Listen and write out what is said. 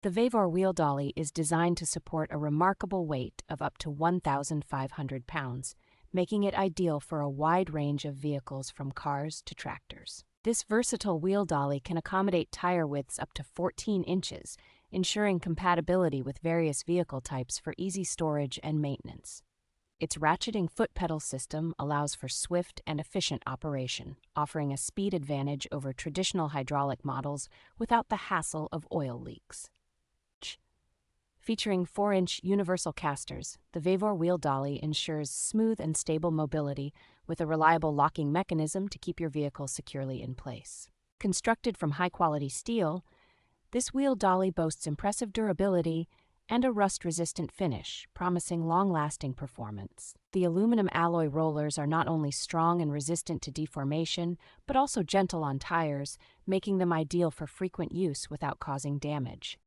The VEVOR Wheel Dolly is designed to support a remarkable weight of up to 1,500 pounds, making it ideal for a wide range of vehicles from cars to tractors. This versatile wheel dolly can accommodate tire widths up to 14 inches, ensuring compatibility with various vehicle types for easy storage and maintenance. Its ratcheting foot pedal system allows for swift and efficient operation, offering a speed advantage over traditional hydraulic models without the hassle of oil leaks. Featuring 4-inch universal casters, the VEVOR Wheel Dolly ensures smooth and stable mobility with a reliable locking mechanism to keep your vehicle securely in place. Constructed from high-quality steel, this wheel dolly boasts impressive durability and a rust-resistant finish, promising long-lasting performance. The aluminum alloy rollers are not only strong and resistant to deformation, but also gentle on tires, making them ideal for frequent use without causing damage.